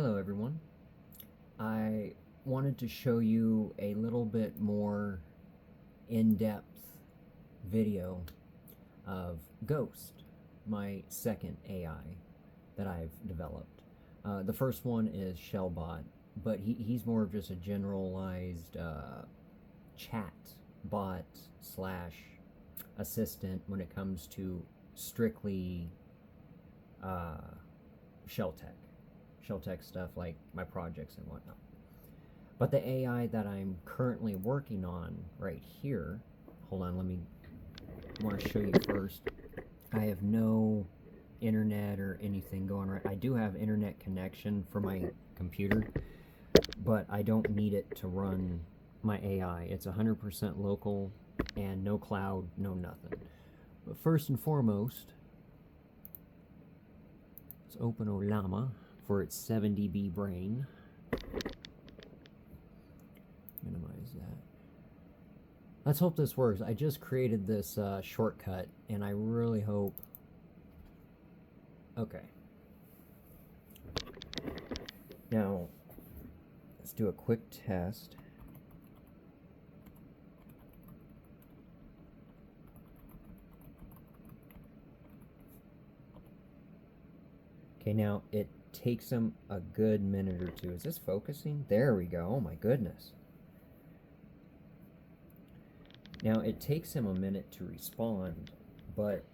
Hello everyone. I wanted to show you a little bit more in-depth video of Ghost, my second AI that I've developed. The first one is Shellbot, but he's more of just a generalized chat bot slash assistant when it comes to strictly shell tech stuff like my projects and whatnot. But the AI that I'm currently working on right here, hold on, I want to show you first. I have no internet or anything going right. I do have internet connection for my computer, but I don't need it to run my AI. It's 100% local and no cloud, no nothing. But first and foremost, let's open Ollama for its 7 dB brain. Minimize that. Let's hope this works. I just created this shortcut and I really hope. Okay. Now, let's do a quick test. Okay, now it takes them a good minute or two. Is this focusing? There we go. Oh my goodness. Now it takes him a minute to respond, but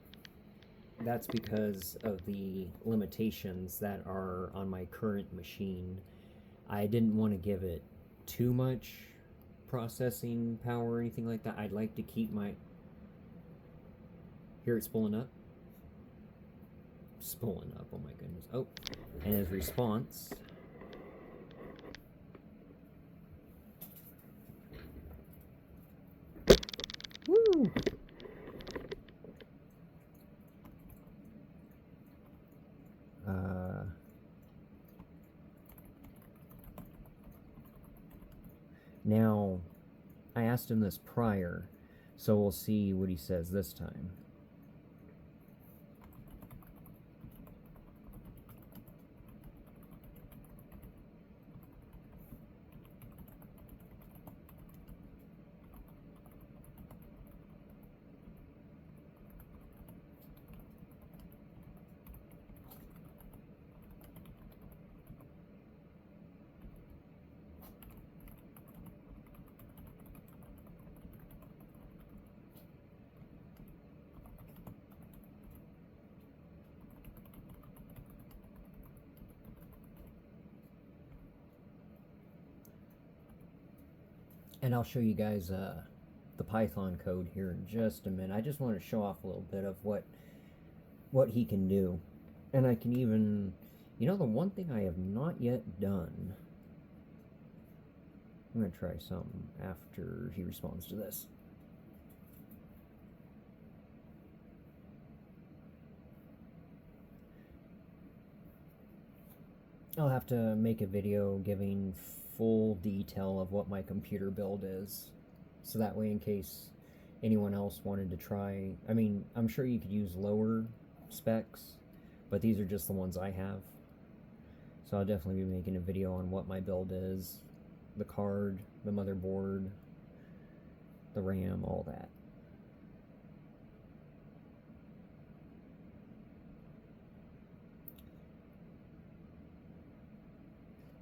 that's because of the limitations that are on my current machine. I didn't want to give it too much processing power or anything like that. I'd like to keep my... Here it's pulling up. Spooling up, oh my goodness. Oh, and his response. Woo! Now, I asked him this prior, so we'll see what he says this time. And I'll show you guys the Python code here in just a minute. I just want to show off a little bit of what he can do. And I can even, you know, the one thing I have not yet done, I'm going to try something after he responds to this. I'll have to make a video giving full detail of what my computer build is, so that way in case anyone else wanted to try. I mean, I'm sure you could use lower specs, but these are just the ones I have. So I'll definitely be making a video on what my build is, the card, the motherboard, the RAM, all that.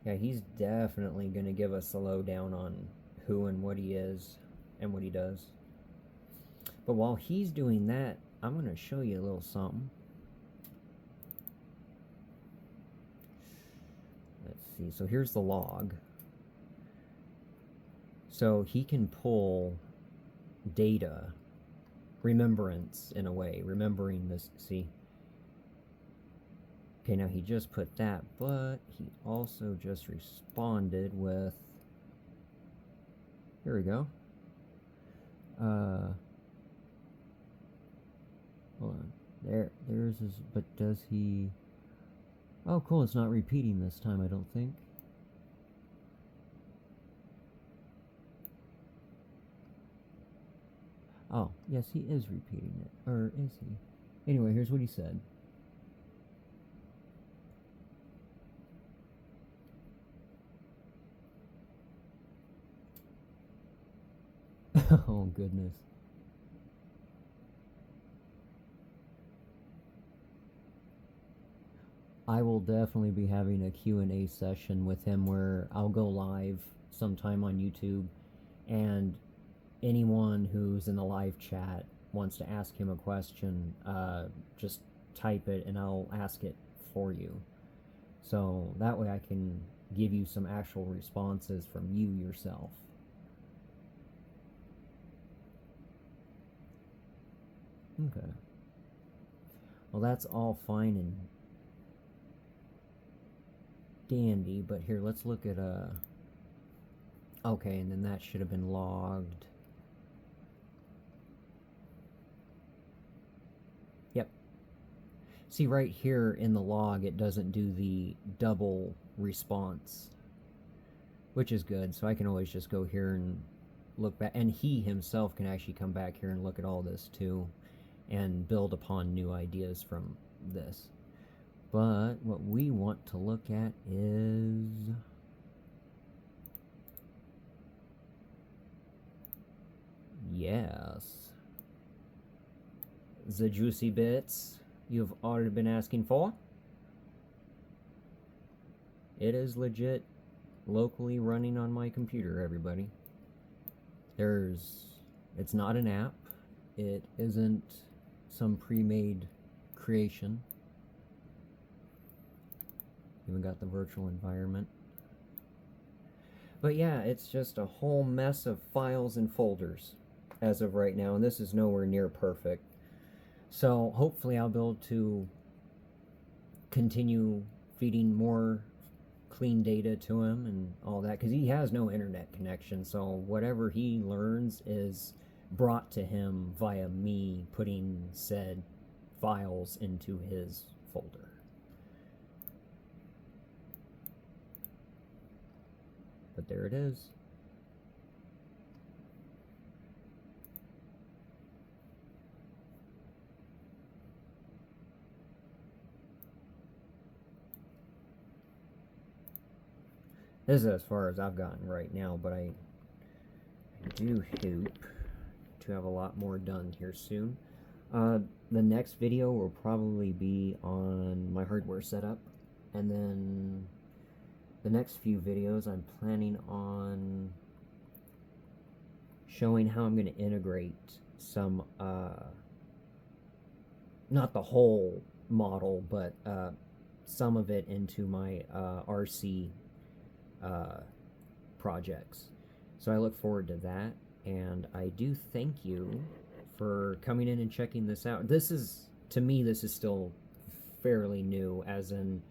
Yeah, he's definitely going to give us a lowdown on who and what he is and what he does. But while he's doing that, I'm going to show you a little something. Let's see. So here's the log. So he can pull data, remembrance in a way, remembering this. See? Okay, now he just put that, but he also just responded with, here we go. Hold on. There's his, but does he, oh cool, it's not repeating this time, I don't think. Oh, yes, he is repeating it, or is he? Anyway, here's what he said. Oh, goodness. I will definitely be having a Q&A session with him where I'll go live sometime on YouTube, and anyone who's in the live chat wants to ask him a question, just type it and I'll ask it for you. So that way I can give you some actual responses from you yourself. Okay. Well, that's all fine and dandy, but here, let's look at okay, and then that should have been logged. Yep. See, right here in the log, it doesn't do the double response, which is good. So I can always just go here and look back, and he himself can actually come back here and look at all this too and build upon new ideas from this. But what we want to look at is yes, the juicy bits you've already been asking for. It is legit locally running on my computer, everybody. It's not an app. It isn't some pre-made creation. Even got the virtual environment. But yeah, it's just a whole mess of files and folders as of right now, and this is nowhere near perfect. So hopefully I'll be able to continue feeding more clean data to him and all that, because he has no internet connection, so whatever he learns is brought to him via me putting said files into his folder. But there it is. This is as far as I've gotten right now, but I do hope to have a lot more done here soon. The next video will probably be on my hardware setup, and then the next few videos I'm planning on showing how I'm going to integrate some, not the whole model, but some of it into my RC projects. So I look forward to that, and I do thank you for coming in and checking this out. This is, to me, this is still fairly new, as in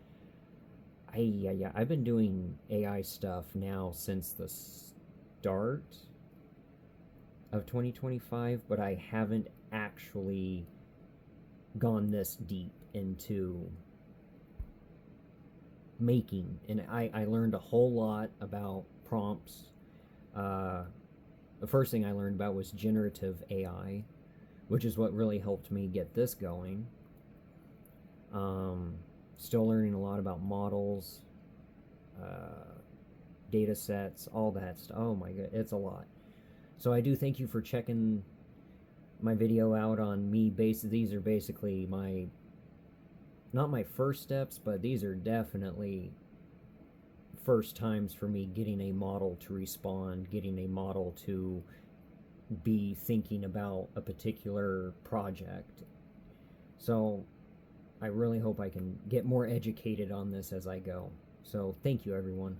I've been doing AI stuff now since the start of 2025, but I haven't actually gone this deep into making, and I learned a whole lot about prompts. The first thing I learned about was generative AI, which is what really helped me get this going. Still learning a lot about models, data sets, all that stuff. Oh my god, it's a lot. So I do thank you for checking my video out on me. These are basically my, not my first steps, but these are definitely first times for me getting a model to respond, getting a model to be thinking about a particular project. So I really hope I can get more educated on this as I go. So thank you, everyone.